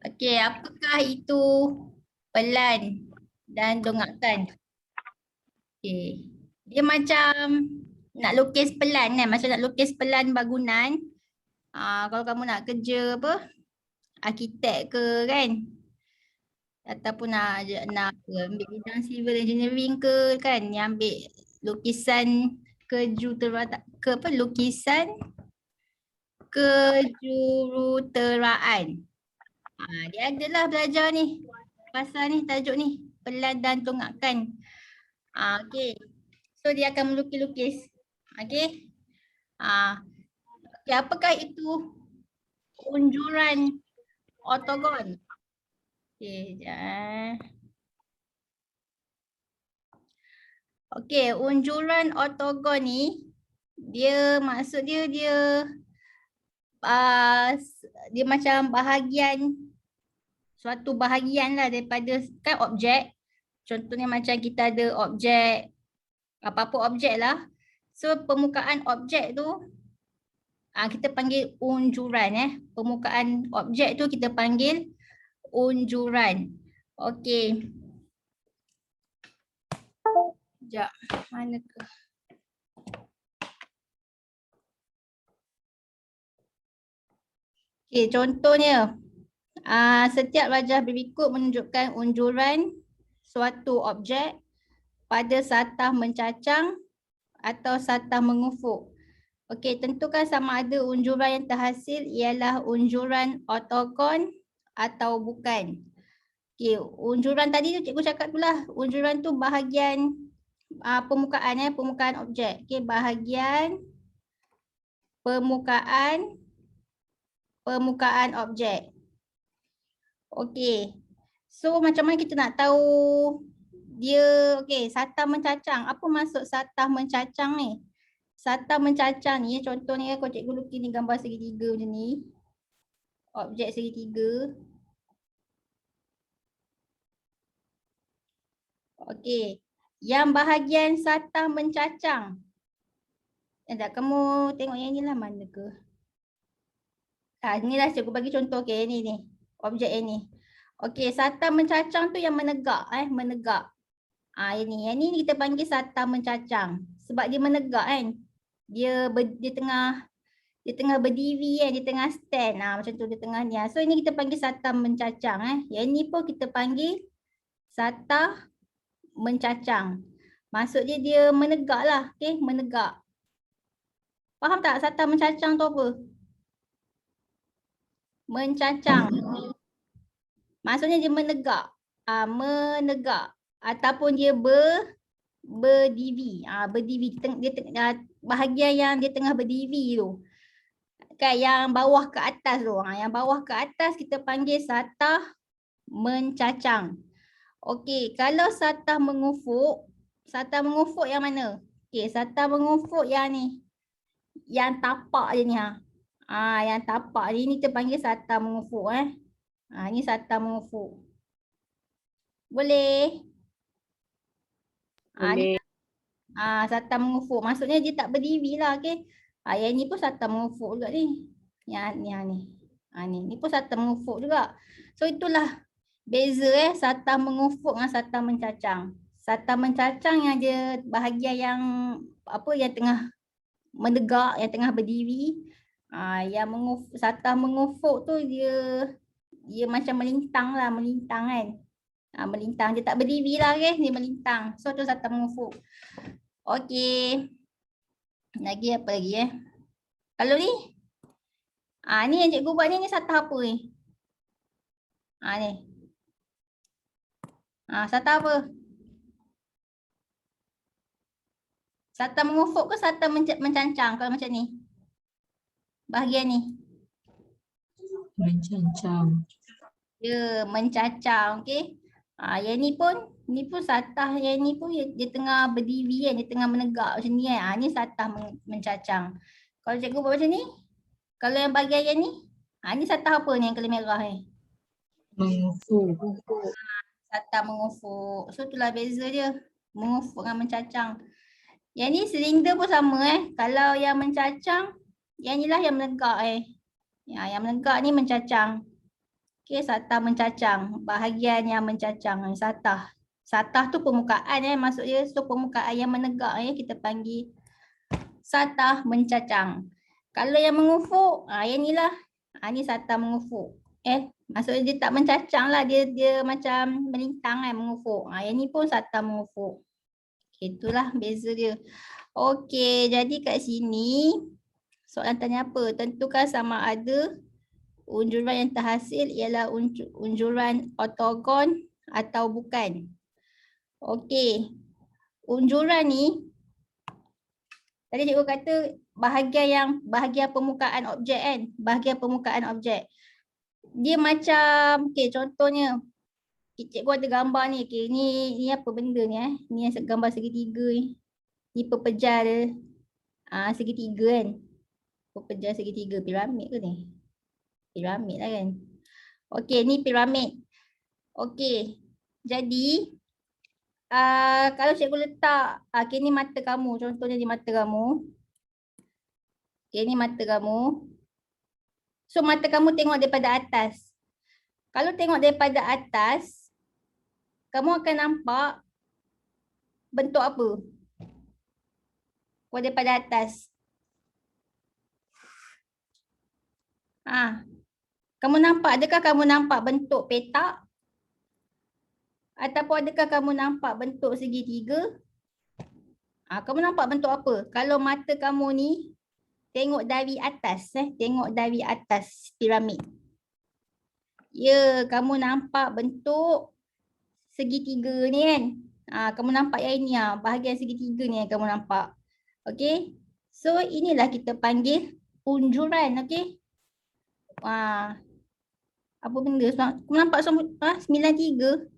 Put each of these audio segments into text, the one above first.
Okey, apakah itu pelan dan dongakkan? Okey. Dia macam nak lukis pelan kan, macam nak lukis pelan bangunan. Kalau kamu nak kerja apa, arkitek ke kan, ataupun nak ambil bidang civil engineering ke kan, yang ambil lukisan ke apa, lukisan kejuruteraan. Dia adalah belajar ni pasal ni, tajuk ni pelan dan dongakkan. Okey. So dia akan melukis-lukis. Okey. Okay, apakah itu unjuran ortogon? Okey, sekejap. Okey, unjuran ortogon ni maksud dia dia macam bahagian, suatu bahagian lah daripada kan objek. Contohnya macam kita ada objek, apa-apa objek lah. So permukaan objek tu kita panggil unjuran. Permukaan objek tu kita panggil unjuran. Okey. Sekejap, mana ke? Okey, contohnya setiap rajah berikut menunjukkan unjuran suatu objek pada satah mencacang atau satah mengufuk. Okey, tentukan sama ada unjuran yang terhasil ialah unjuran ortogon atau bukan. Okey, unjuran tadi tu cikgu cakap tu lah. Unjuran tu bahagian permukaan permukaan objek. Okey, bahagian permukaan objek. Okey. So macam mana kita nak tahu dia, okey, satah mencacang. Apa maksud satah mencacang ni? Satah mencacang ni contohnya kalau cikgu lukis ni gambar segitiga macam ni. Objek segitiga. Okey. Yang bahagian satah mencacang. Sekejap, kamu tengok yang ni lah mana ke? Inilah cikgu bagi contoh. Okey, ni. Objek yang ni. Okey, satah mencacang tu yang menegak. Menegak. Yang ni kita panggil satah mencacang. Sebab dia menegak kan. Dia tengah berdiri kan, dia tengah stand. Macam tu dia tengah ni. So ini kita panggil satah mencacang. Yang ni pun kita panggil satah mencacang. Maksudnya dia menegak lah. Okay, menegak. Faham tak satah mencacang tu apa? Mencacang. Maksudnya dia menegak. Menegak. Ataupun dia berdiri. Berdiri. Bahagian yang dia tengah berdiri tu. Kan yang bawah ke atas tu. Yang bawah ke atas kita panggil satah mencacang. Okey, kalau satah mengufuk yang mana? Okey, satah mengufuk yang ni. Yang tapak je ni. Yang tapak ni kita panggil satah mengufuk. Ni satah mengufuk. Boleh? Boleh. Satah mengufuk. Maksudnya dia tak berdiri lah. Okay? Yang ni pun satah mengufuk juga ni. Ni pun satah mengufuk juga. So itulah beza satah mengufuk dengan satah mencacang. Satah mencacang yang dia bahagian yang yang tengah menegak, yang tengah berdiri. Yang satah mengufuk tu dia macam melintang lah, melintang kan. Melintang, dia tak berdiri lah guys, dia melintang. So tu satah mengufuk. Okey. Lagi apa lagi Kalau ni? Ni yang cikgu buat ni satah apa ni? Ni. Satah apa? Satah mengufuk ke satah mencancang kalau macam ni? Bahagian ni. Mencacang. Ya, mencacang. Okey. Yang ni pun satah, yang ni pun dia tengah berdiri kan, dia tengah menegak macam ni kan. Ni satah mencacang. Kalau cikgu buat macam ni, kalau yang bahagian yang ni, ni satah apa ni yang kala merah ni? Mengufuk. Satah mengufuk. So itulah beza dia. Mengufuk dengan mencacang. Yang ni silinder pun sama Kalau yang mencacang, yang ni lah yang menegak Yang menegak ni mencacang. Okey, satah mencacang. Bahagian yang mencacang. Satah. Satah tu permukaan maksud dia. So permukaan yang menegak kita panggil satah mencacang. Kalau yang mengufuk, yang ni lah. Ni satah mengufuk. Maksudnya dia tak mencacang lah. Dia macam melintang mengufuk. Yang ni pun satah mengufuk. Itulah beza dia. Okey, jadi kat sini soalan tanya apa? Tentukan sama ada unjuran yang terhasil ialah unjuran ortogon atau bukan. Okey. Unjuran ni tadi cikgu kata bahagian permukaan objek kan? Bahagian permukaan objek. Dia macam contohnya cikgu ada gambar ni. Ni apa benda ni Ni yang gambar segitiga ni. Ni pepejal segitiga kan. Pepejal segitiga piramid ke ni? Piramid lah kan. Okey, ni piramid. Okey. Jadi kalau cikgu letak ni mata kamu, contohnya ni mata kamu. Ni mata kamu. So mata kamu tengok daripada atas. Kalau tengok daripada atas, kamu akan nampak bentuk apa? Kalau daripada atas. Kamu nampak, adakah kamu nampak bentuk petak? Ataupun adakah kamu nampak bentuk segitiga? Kamu nampak bentuk apa? Kalau mata kamu ni tengok dari atas, tengok dari atas piramid. Ya, kamu nampak bentuk segitiga ni kan? Kamu nampak yang ini bahagian segitiga ni yang kamu nampak. Okey. So inilah kita panggil unjuran, okey? Apa benda? Kamu nampak 93?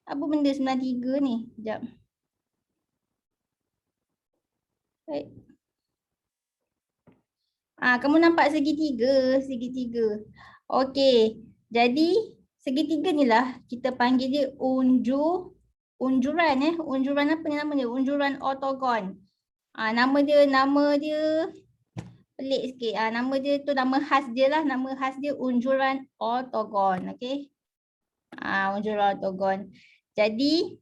Apa benda 93 ni? Sekejap. Baik. Kamu nampak segitiga. Okey. Jadi segitiga ni lah kita panggil dia unjuran Unjuran apa ni nama dia? Unjuran ortogon. Nama dia pelik sikit. Nama dia tu nama khas dia lah. Nama khas dia unjuran ortogon. Okey. Unjuran ortogon. Jadi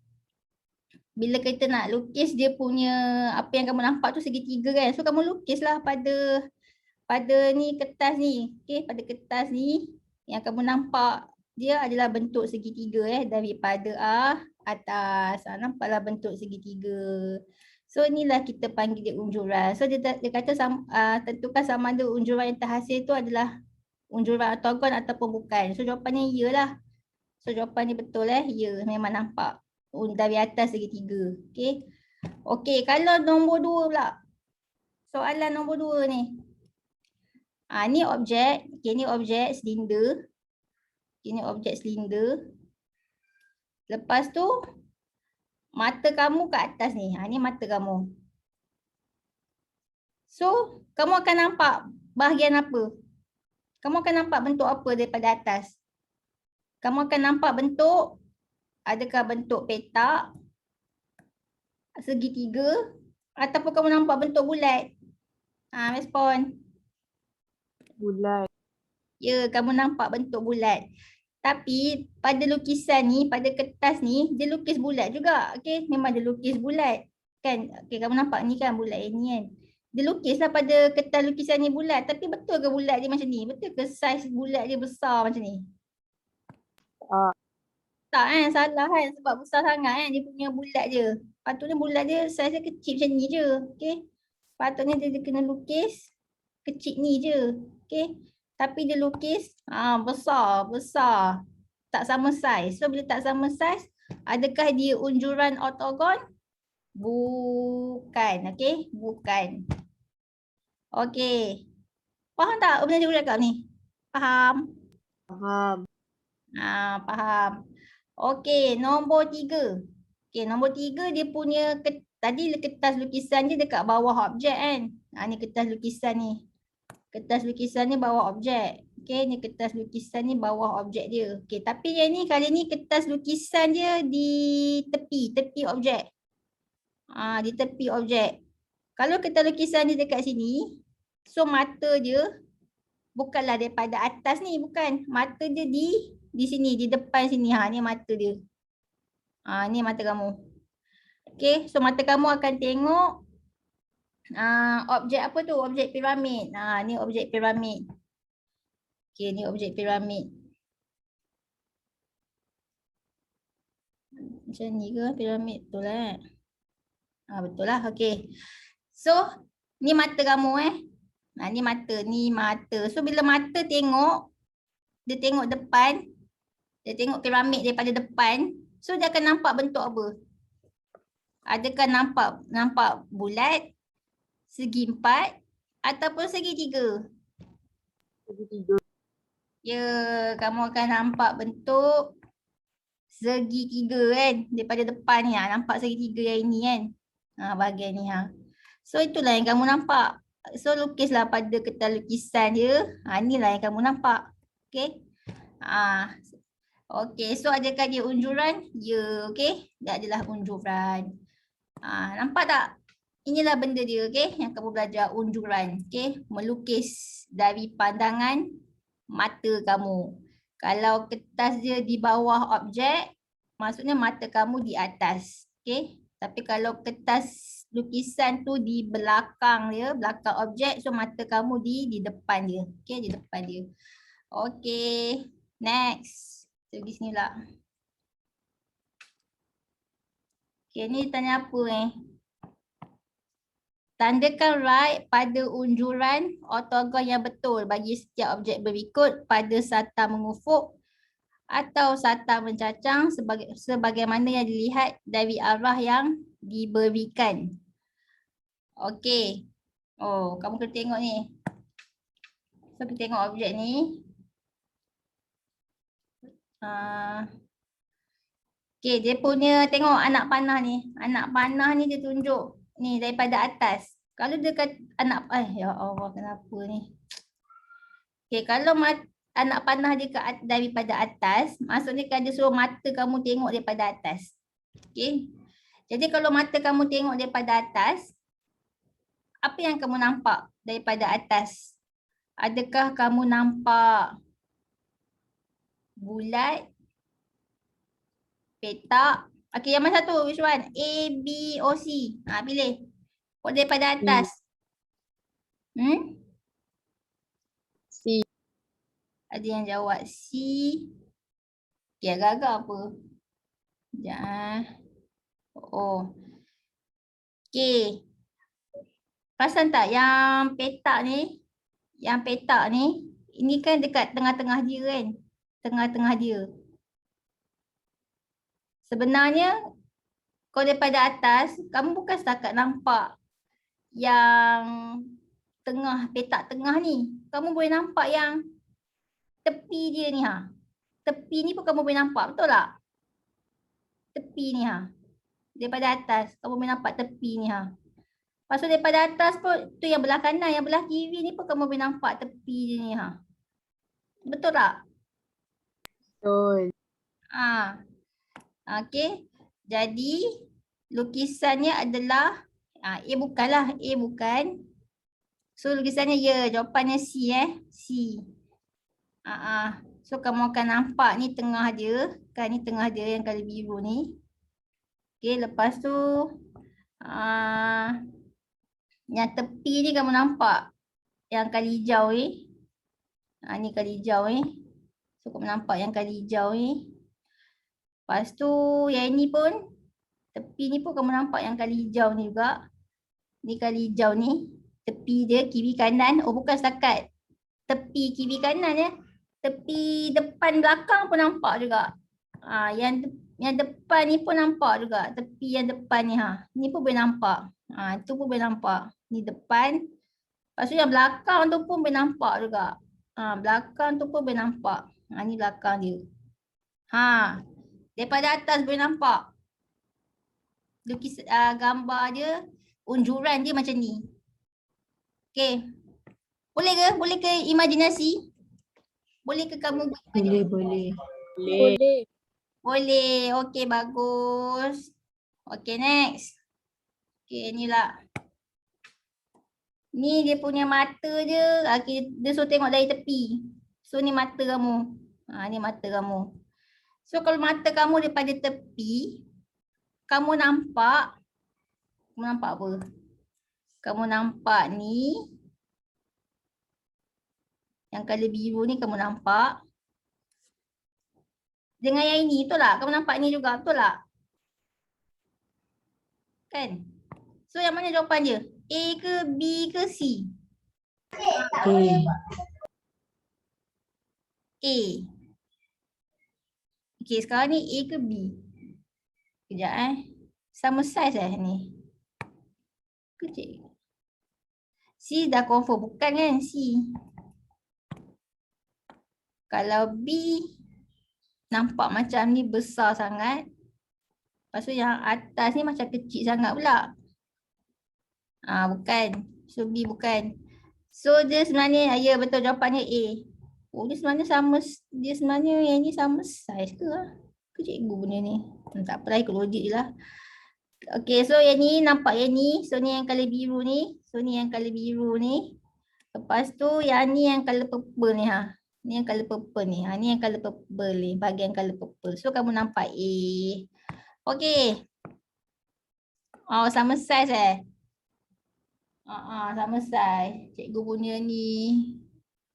bila kita nak lukis dia punya apa yang kamu nampak tu segitiga kan. So kamu lukislah pada ni kertas ni. Okey, pada kertas ni yang kamu nampak dia adalah bentuk segitiga daripada atas. Nampaklah bentuk segitiga. So inilah kita panggil dia unjuran. So dia kata tentukan sama ada unjuran yang terhasil tu adalah unjuran ortogon ataupun bukan. So jawapannya ya lah. So jawapan ni betul ya, memang nampak dari atas segitiga. Okey. Okey, kalau nombor 2 pula. Soalan nombor 2 ni. Ni objek. Okey, ni objek silinder. Ini objek silinder. Lepas tu mata kamu kat atas ni. Ni mata kamu. So, kamu akan nampak bahagian apa? Kamu akan nampak bentuk apa daripada atas? Kamu akan nampak bentuk, adakah bentuk petak, segitiga, ataupun kamu nampak bentuk bulat? Respon. Bulat. Ya, kamu nampak bentuk bulat. Tapi pada lukisan ni, pada kertas ni, dia lukis bulat juga. Okey, memang dia lukis bulat. Kan? Okey, kamu nampak ni kan bulat yang ni kan. Dia lukislah pada kertas lukisan ni bulat. Tapi betul ke bulat dia macam ni? Betul ke saiz bulat dia besar macam ni? Tak salah kan. Sebab besar sangat kan dia punya bulat dia. Patutnya bulat dia saiz dia kecil macam ni je. Okey. Patutnya dia kena lukis kecil ni je. Okey. Tapi dia lukis besar. Tak sama saiz. So bila tak sama saiz, adakah dia unjuran ortogon? Bukan. Okey, bukan. Okey. Faham tak benda cikgu cakap ni? Faham? Faham. Faham. Okey, nombor 3. Okey, nombor 3 dia punya tadi kertas lukisan dia dekat bawah objek kan. Ni kertas lukisan ni. Kertas lukisan ni bawah objek. Okey, ni kertas lukisan ni bawah objek dia. Okey, tapi yang ni kali ni kertas lukisan dia di tepi objek. Di tepi objek. Kalau kertas lukisan dia dekat sini, so mata dia Bukanlah daripada atas ni, bukan. Mata dia di sini, di depan sini. Ha, ni mata dia. Ha, ni mata kamu. Okay, so mata kamu akan tengok objek apa tu? Objek piramid. Ha, ni objek piramid. Okay, ni objek piramid. Macam ni ke piramid? Betul lah. Betul lah. Okay. So, ni mata kamu ni mata, ni mata. So, bila mata tengok, dia tengok depan, dia tengok piramid daripada depan, so dia akan nampak bentuk apa? Adakah nampak bulat, segi empat, ataupun segi tiga? Segitiga. Ya, kamu akan nampak bentuk segi tiga kan, daripada depan ni. Nampak segi tiga yang ini kan, bahagian ni. So itulah yang kamu nampak. So lukislah pada kertas lukisan dia. Inilah yang kamu nampak. Okay. Okay, so adakah dia unjuran? Ya, okay. Dia adalah unjuran. Nampak tak? Inilah benda dia, okay. Yang kamu belajar, unjuran. Okay, melukis dari pandangan mata kamu. Kalau kertas dia di bawah objek, maksudnya mata kamu di atas. Okay. Tapi kalau kertas lukisan tu di belakang dia, belakang objek, so mata kamu di depan dia. Okay, di depan dia. Okay, next. Pergi sini lah. Okay, ni tanya apa Tandakan right pada unjuran ortogon yang betul bagi setiap objek berikut pada sata mengufuk atau sata mencacang sebagaimana yang dilihat dari arah yang diberikan. Okey. Oh, kamu kena tengok ni. So, kita tengok objek ni. Okey, dia punya tengok anak panah ni. Anak panah ni dia tunjuk ni daripada atas. Kalau dia kata anak ya Allah, kenapa ni? Okey, kalau anak panah dia daripada atas, maksudnya kan dia suruh mata kamu tengok daripada atas. Okey. Jadi kalau mata kamu tengok daripada atas, apa yang kamu nampak daripada atas? Adakah kamu nampak bulat, petak? Okey, yang mana satu? Which one? A, B, or C? Pilih. Kau daripada atas. C. Ada yang jawab C. Okey, agak-agak apa? Sekejap. Oh. Okey. Perasan tak yang petak ni? Yang petak ni, ini kan dekat tengah-tengah dia kan? Tengah-tengah dia. Sebenarnya, kau daripada atas, kamu bukan setakat nampak yang tengah, petak tengah ni. Kamu boleh nampak yang tepi dia ni. Tepi ni pun kamu boleh nampak, betul tak? Tepi ni daripada atas, kamu boleh nampak tepi ni Lepas tu daripada atas pun, tu yang belah kanan, yang belah kiri ni pun kamu boleh nampak tepi dia ni Betul tak? Betul. Okey. Jadi lukisannya adalah A bukanlah, A bukan. So lukisannya ya, jawapannya C C. So kamu akan nampak ni tengah dia, kan ni tengah dia yang kali biru ni. Okey, lepas tu yang tepi ni kamu nampak yang kali hijau ni. Ni kali hijau ni. So kamu nampak yang kali hijau ni. Lepas tu yang ini pun, tepi ni pun kamu nampak yang kali hijau ni juga. Ni kali hijau ni. Tepi dia kiri kanan. Oh bukan setakat tepi kiri kanan Tepi depan belakang pun nampak juga. Yang depan ni pun nampak juga. Tepi yang depan ni Ni pun boleh nampak. Tu pun boleh nampak. Ni depan. Lepas tu yang belakang tu pun boleh nampak juga. Belakang tu pun boleh nampak. Ni belakang dia. Daripada atas boleh nampak. Lukis gambar dia, unjuran dia macam ni. Okey. Boleh ke? Boleh ke imajinasi? Boleh ke kamu? Boleh. Boleh. Okey, bagus. Okey, next. Okey, inilah. Ni dia punya mata je. Dia suruh tengok dari tepi. So ni mata kamu. Ni mata kamu. So kalau mata kamu daripada tepi, kamu nampak apa? Kamu nampak ni. Yang color biru ni kamu nampak. Dengan yang ini, betul tak? Kamu nampak ni juga, betul tak? Kan? So yang mana jawapan dia? A ke B ke C? A. Okay, sekarang ni A ke B? Kejap Sama size ni? Kecil. C dah confirm, bukan kan C? Kalau B nampak macam ni besar sangat. Lepas tu yang atas ni macam kecil sangat pula. Bukan. So B bukan. So dia sebenarnya, ya betul jawapannya A. Oh dia sebenarnya dia sebenarnya yang ni sama size ke lah? Ke cikgu benda ni? Tak apalah, ikut logik je lah. Okay, so yang ni nampak yang ni. So ni yang color biru ni. So ni yang color biru ni. Lepas tu yang ni yang color purple ni Ni yang color purple ni. Ni yang color purple ni. Bahagian color purple. So kamu nampak A. Okay. Oh sama size sama size. Cikgu punya ni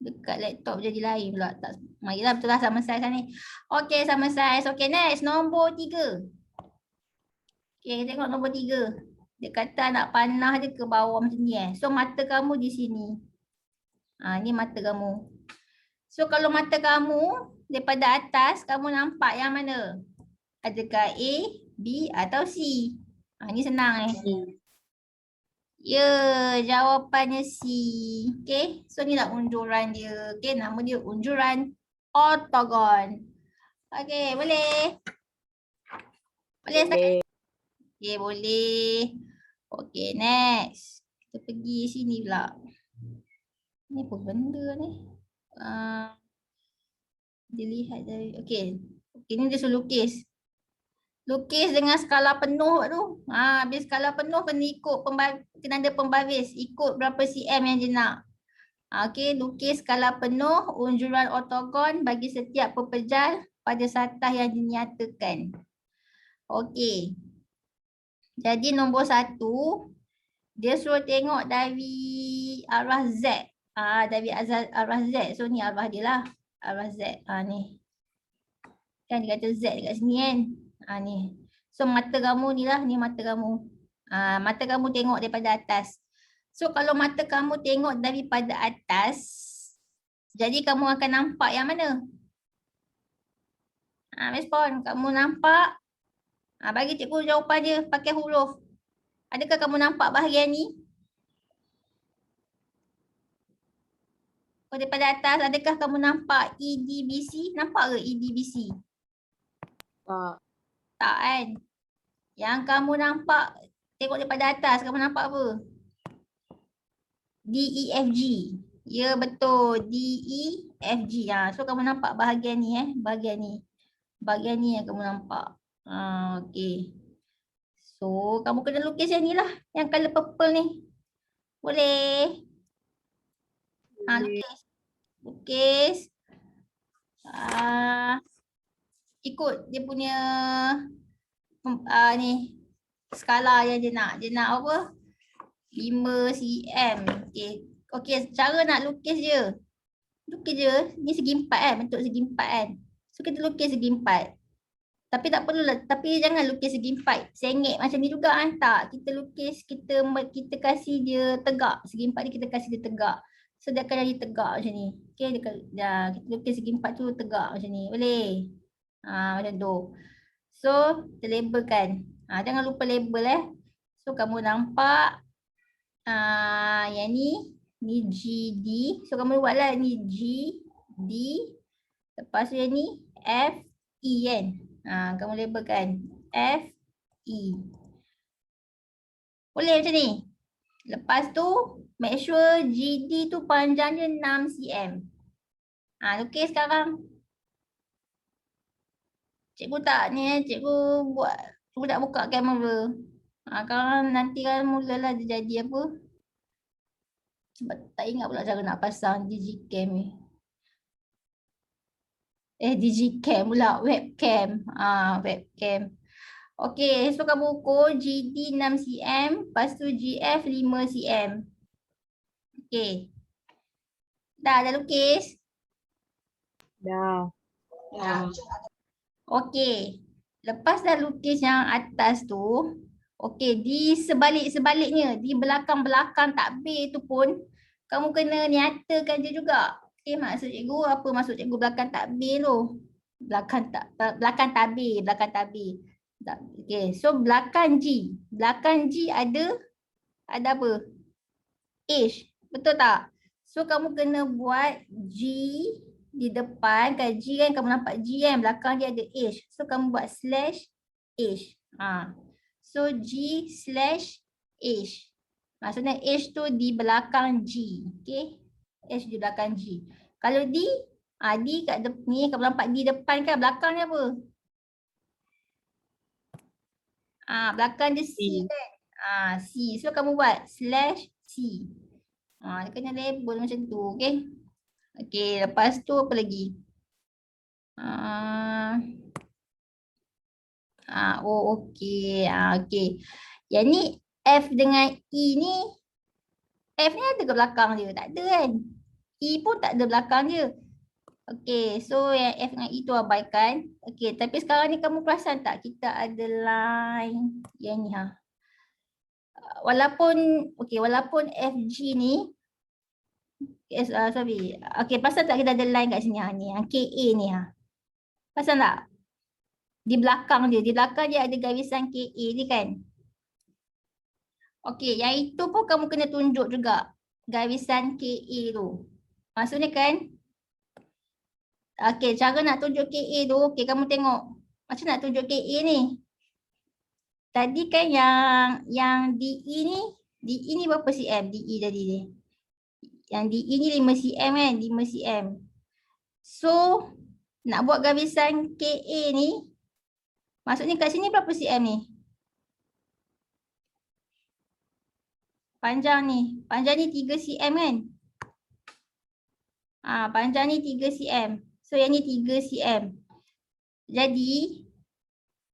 dekat laptop jadi lain pula. Tak, marilah betul lah sama size ni. Okay sama size. Okay next. Nombor 3. Okay tengok nombor 3. Dia kata nak panah dia ke bawah macam ni So mata kamu di sini. Ni mata kamu. So kalau mata kamu daripada atas, kamu nampak yang mana? Adakah A, B atau C? Ni senang Ya, jawapannya C. Okay, so ni lah unjuran dia. Okay, nama dia unjuran ortogon. Okay, boleh? Boleh start? Okay, boleh. Okay, next. Kita pergi sini pula. Ni apa benda ni? Dia lihat dari, okay. Okay, ni dia suruh lukis. Lukis dengan skala penuh tu. Habis skala penuh kena ikut kena ada pembaris. Ikut berapa cm yang dia nak. Okey, lukis skala penuh unjuran ortogon bagi setiap pepejal pada satah yang dinyatakan. Okey. Jadi nombor 1, dia suruh tengok dari arah Z. Dari arah Z. So ni arah dia lah. Arah Z. Ni. Kan dia kata Z dekat sini kan. Ni. So mata kamu ni lah. Ni mata kamu. Mata kamu tengok daripada atas. So kalau mata kamu tengok daripada atas, jadi kamu akan nampak yang mana? Respon. Kamu nampak? Bagi cikgu jawapan dia pakai huruf. Adakah kamu nampak bahagian ni? Daripada atas, adakah kamu nampak EDBC? Nampak ke EDBC? Tak. Tak kan? Yang kamu nampak, tengok daripada atas, kamu nampak apa? DEFG. Ya betul, DEFG. So kamu nampak bahagian ni bahagian ni. Bahagian ni yang kamu nampak. Okay. So kamu kena lukis yang ni lah, yang color purple ni. Boleh? Lukis. Lukis. Ikut dia punya ni skala yang dia nak. Dia nak apa? 5 cm. Okay. Okay, cara nak lukis je. Lukis je. Ni segi 4 bentuk segi 4 kan. So kita lukis segi 4. Tapi tak perlu lah. Tapi jangan lukis segi 4. Sengit macam ni juga kan. Tak. Kita lukis, kita kasih dia tegak. Segi 4 ni kita kasih dia tegak. So dia akan jadi tegak macam ni. Okay, kita lukis segi 4 tu tegak macam ni. Boleh? Macam tu. So, kita labelkan. Jangan lupa label So, kamu nampak yang ni GD. So, kamu buatlah ni GD. Lepas tu yang ni FE kan. Kamu labelkan FE. Boleh macam ni. Lepas tu, make sure GD tu panjangnya 6 cm. Lukis sekarang. Cikgu tak ni cikgu buat. Cikgu tak buka kamera. Kalau nanti kan mulalah dia jadi apa. Sebab tak ingat pula cara nak pasang digicam ni. Digicam pula, webcam. Webcam. Okey, so kamu ukur GD 6 cm, lepas tu GF 5 cm. Okey. Dah lukis? Dah. Dah. Okey. Lepas dah lukis yang atas tu, okey, di sebalik-sebaliknya, di belakang-belakang takbir tu pun kamu kena nyatakan dia juga. Okey, maksud cikgu apa maksud cikgu belakang takbir tu? Belakang tabir. Okey, so belakang G. Belakang G ada apa? H. Betul tak? So kamu kena buat G di depan. Kan G kan kamu nampak G kan. Belakang dia ada H. So kamu buat slash H. So G slash H. Maksudnya H tu di belakang G. Okay. H di belakang G. Kalau D. D kat ni kamu nampak D depan kan. Belakangnya apa? Belakang dia C kan. C. So kamu buat slash C. Dia kena label macam tu. Okay. Okay. Lepas tu apa lagi? Okay. Okay. Yang ni F dengan E ni. F ni ada ke belakang dia? Tak ada kan? E pun tak ada belakang dia. Okay. So yang F dengan E tu abaikan. Okay. Tapi sekarang ni kamu perasan tak? Kita ada line. Yang ni walaupun FG ni sorry. Okay, pasal tak kita ada line kat sini ni, yang KA ni Pasal tak? Di belakang dia ada garisan KA ni kan. Okay, yang itu pun kamu kena tunjuk juga garisan KA tu. Maksudnya kan, okay, cara nak tunjuk KA tu, okay, kamu tengok macam nak tunjuk KA ni. Tadi kan yang DE ni berapa cm? DE tadi ni. Yang DE ni 5 cm kan, 5 cm. So, nak buat garisan KA ni, maksudnya kat sini berapa cm ni? Panjang ni 3 cm kan? Panjang ni 3 cm. So, yang ni 3 cm. Jadi,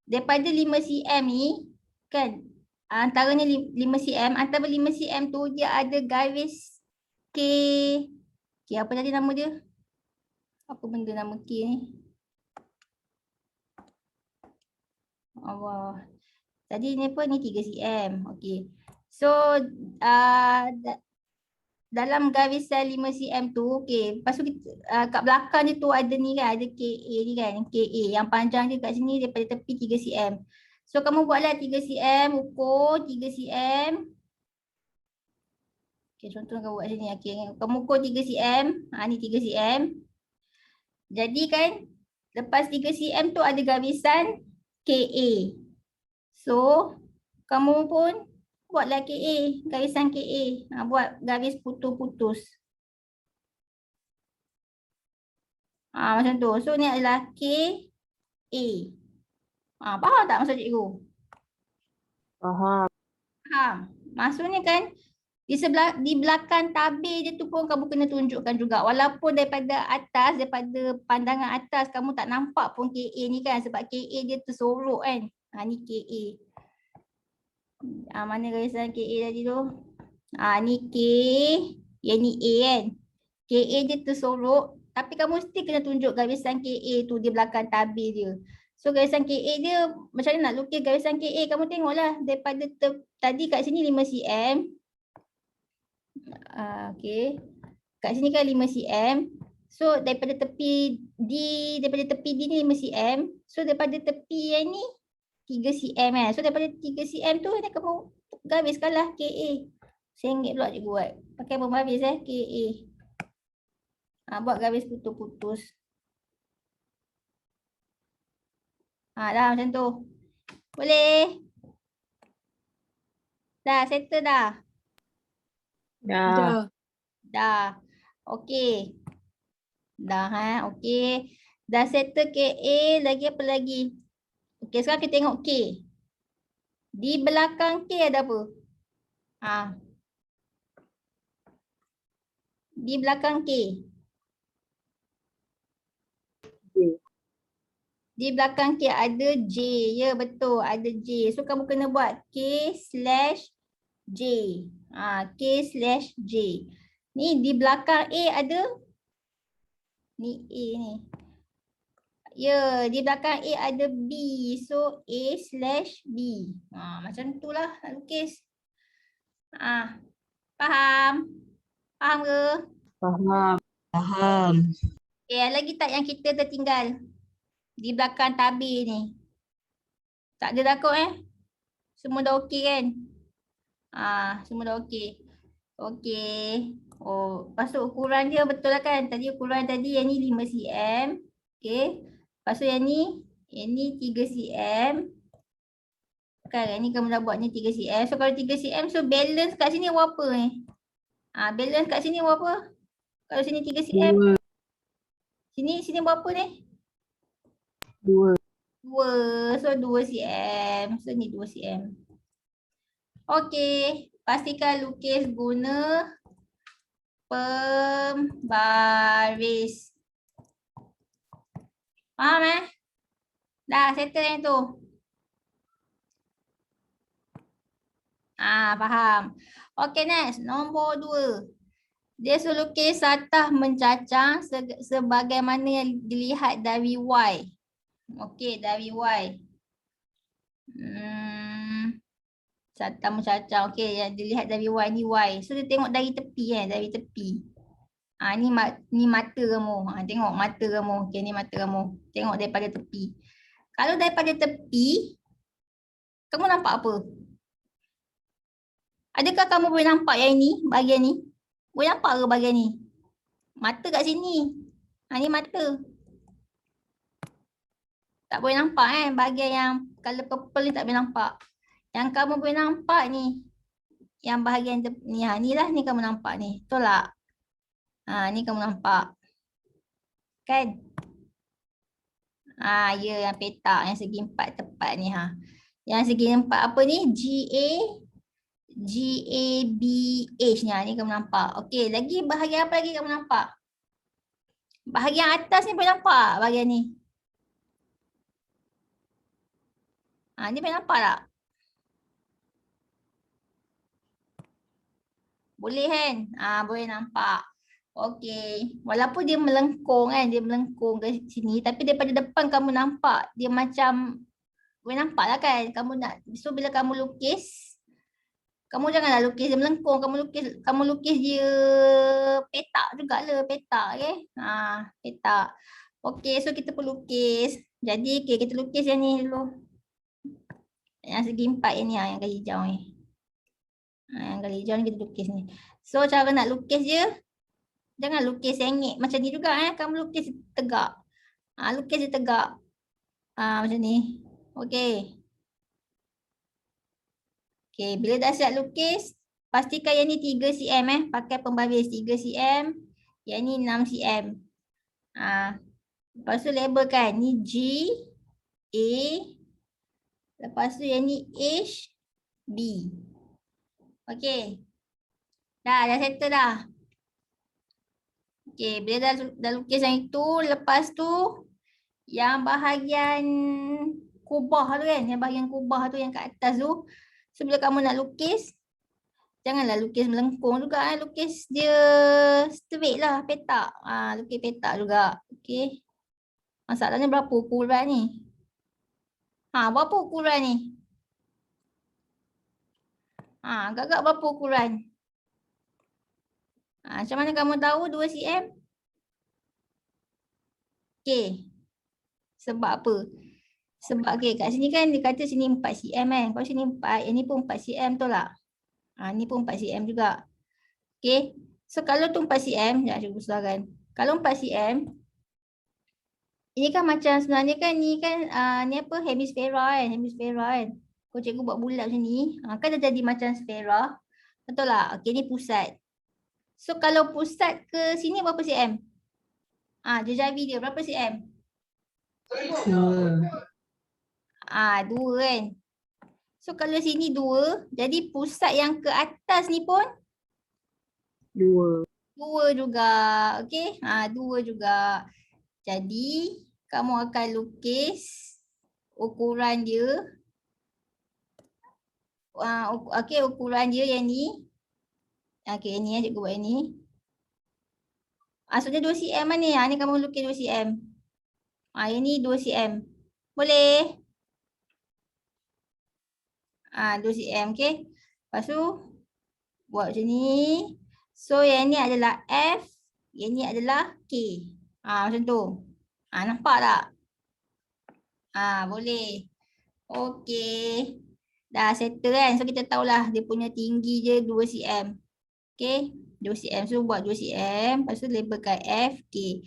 daripada 5 cm ni, kan, antaranya 5 cm, antara 5 cm tu dia ada garis K. Apa tadi nama dia? Apa benda nama K ni? Allah. Tadi ni apa? Ni 3 cm. Okay. So, dalam garisan 5 cm tu, okay. Lepas tu kat belakang dia tu ada ni kan, ada KA ni kan, KA. Yang panjang dia kat sini daripada tepi 3 cm. So, kamu buatlah 3 cm, ukur 3 cm. Okay, contoh kamu buat sini. Okay. Kamu ukur 3 cm. Ni 3 cm. Jadi kan, lepas 3 cm tu ada garisan KA. So, kamu pun buatlah KA, garisan KA. Buat garis putus-putus. Macam tu. So, ni adalah KA. Faham tak maksud cikgu? Faham. Maksudnya kan, di belakang tabir dia tu pun kamu kena tunjukkan juga. Walaupun daripada atas, daripada pandangan atas, kamu tak nampak pun KA ni kan. Sebab KA dia tersorok kan. Ni KA. Mana garisan KA tadi tu? Ni K. Yang ni A kan. KA dia tersorok. Tapi kamu mesti kena tunjuk garisan KA tu di belakang tabir dia. So garisan KA dia, macam mana nak lukis garisan KA? Kamu tengoklah daripada tadi kat sini 5 cm. Okay. Kat sini kan 5 cm. So daripada tepi D ni 5 cm. So daripada tepi yang ni 3 cm kan. So daripada 3 cm tu ni kamu gariskanlah KA. RM1 pula cikgu buat. Pakai pembaris KA. Buat garis putus-putus. Dah macam tu. Boleh? Dah settle dah? Dah. Okey. Dah okey. Dah settle KA, lagi apa lagi? Okey, sekarang kita tengok K. Di belakang K ada apa? Di belakang K. J. Di belakang K ada J. Ya betul, ada J. So kamu kena buat K/J. K/J. Ni di belakang A ada. Ni A ni. Ya, di belakang A ada B. So A/B. Macam tu lah nak lukis. Faham? Faham ke? Faham. Faham. Okay, ada lagi tak yang kita tertinggal? Di belakang tabir ni. Tak ada dah kot Semua dah okey kan? Semua dah okey. Okey. Oh, lepas tu ukuran dia betul lah kan? Tadi ukuran tadi yang ni 5 cm. Okey. Lepas tu yang ni 3 cm. Kan yang ni kamu dah buat ni 3 cm. So kalau 3 cm so balance kat sini berapa ni? Balance kat sini berapa? Kalau sini 3 cm. 2. Sini berapa ni? 2. 2. So 2 cm. So ni 2 cm. Okey. Pastikan lukis guna pembaris. Faham Dah settle yang tu. Faham. Okey next. Nombor 2. Dia suruh lukis satah mencacang sebagaimana yang dilihat dari Y. Okey, dari Y. Satah mencacang. Okey, yang dilihat dari Y ni Y. So dia tengok dari tepi dari tepi. Ni mata kamu. Tengok mata kamu. Okey, ni mata kamu. Tengok daripada tepi. Kalau daripada tepi, kamu nampak apa? Adakah kamu boleh nampak yang ini, bahagian ni? Boleh nampak ke bahagian ni? Mata kat sini. Ni mata. Tak boleh nampak bahagian yang color purple ni tak boleh nampak. Yang kamu boleh nampak ni. Yang bahagian ni. Ni lah ni kamu nampak ni. Betul tak? Ni kamu nampak. Kan? Ya yang petak yang segi 4 tepat ni Yang segi 4 apa ni? GABH ni kamu nampak. Okey, lagi bahagian apa lagi kamu nampak? Bahagian atas ni boleh nampak bahagian ni. Ni boleh nampak tak? Boleh kan? Boleh nampak. Okey. Walaupun dia melengkung dia melengkung ke sini tapi daripada depan kamu nampak dia macam boleh nampak lah kan? So bila kamu lukis, kamu janganlah lukis dia melengkung, kamu lukis dia petak jugalah, petak petak. Okey, so kita perlu lukis. Jadi kita lukis yang ni dulu. Yang segi 4 yang ni yang garis hijau ni. Yang garis hijau ni kita lukis ni. So cara nak lukis je, jangan lukis sengit macam ni juga kamu lukis tegak. Lukis dia tegak. Macam ni. Okey. Okey, bila dah siap lukis, pastikan yang ni 3 cm pakai pembaris 3 cm. Yang ni 6 cm. Lepas tu label kan, ni G, A. Lepas tu yang ni H, B. Okey. Dah settle dah. Okey, bila dah lukis yang itu, lepas tu yang bahagian kubah tu kan, yang bahagian kubah tu yang kat atas tu. So bila kamu nak lukis, janganlah lukis melengkung juga lukis dia straight lah, petak. Lukis petak juga. Okey. Masalahnya berapa ukuran ni? Berapa ukuran ni? Agak-agak berapa ukuran? Macam mana kamu tahu 2 cm? Okey. Sebab apa? Sebab kat sini kan dia kata sini 4 cm Kalau sini 4, yang ni pun 4 cm tu lah. Ni pun 4 cm juga. Okey. So kalau tu 4 cm, sekejap cuba besarkan. Kalau 4 cm, ini kan macam sebenarnya kan ni kan ni apa hemisfera kan. Kalau cikgu buat bulat macam ni, kan dah jadi macam sfera. Betul tak? Okey, ni pusat. So kalau pusat ke sini berapa cm? Jejari dia berapa cm? 2. 2 kan. So kalau sini 2, jadi pusat yang ke atas ni pun 2. 2 2 juga. Okey. 2 juga. Jadi kamu akan lukis ukuran dia. Okey, ukuran dia yang ni. Okey, yang ni cikgu buat yang ni. Maksudnya 2 cm ni. Ni kamu lukis 2 cm. Yang ni 2 cm. Boleh? 2 cm, okey. Lepas tu buat macam ni. So yang ni adalah F, yang ni adalah K. Macam tu. Nampak tak? Boleh. Okey. Dah settle kan? So kita tahulah dia punya tinggi je 2 cm. Okey, 2 cm. So buat 2 cm, lepas tu labelkan F, K.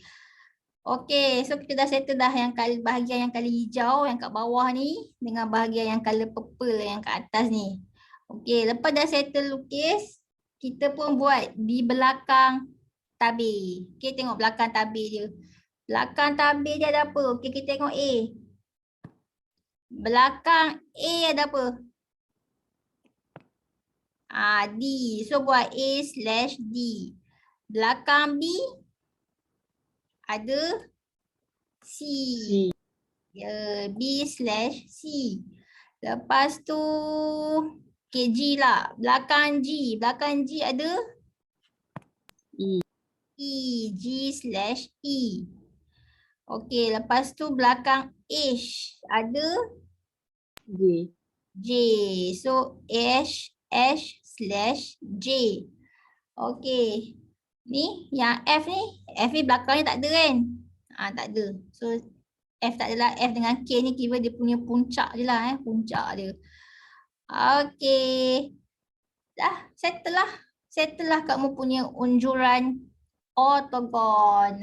Okey, so kita dah settle dah yang bahagian yang color hijau yang kat bawah ni dengan bahagian yang color purple yang kat atas ni. Okey, lepas dah settle lukis, kita pun buat di belakang tabir. Okey, tengok belakang tabir dia. Belakang tabir dia ada apa? Okey, kita tengok A. Belakang A ada apa? D. So buat A/D. Belakang B ada C. Ya, B/C. Lepas tu G lah. Belakang G. Belakang G ada E. G/E. Okey, lepas tu belakang H ada J. J. So H/J. Okey. Ni yang F ni, F ni belakangnya tak ada kan? Tak ada. So F tak adalah, F dengan K ni kira dia punya puncak je lah, puncak dia. Okey. Dah, settle lah. Settle lah kamu punya unjuran ortogon.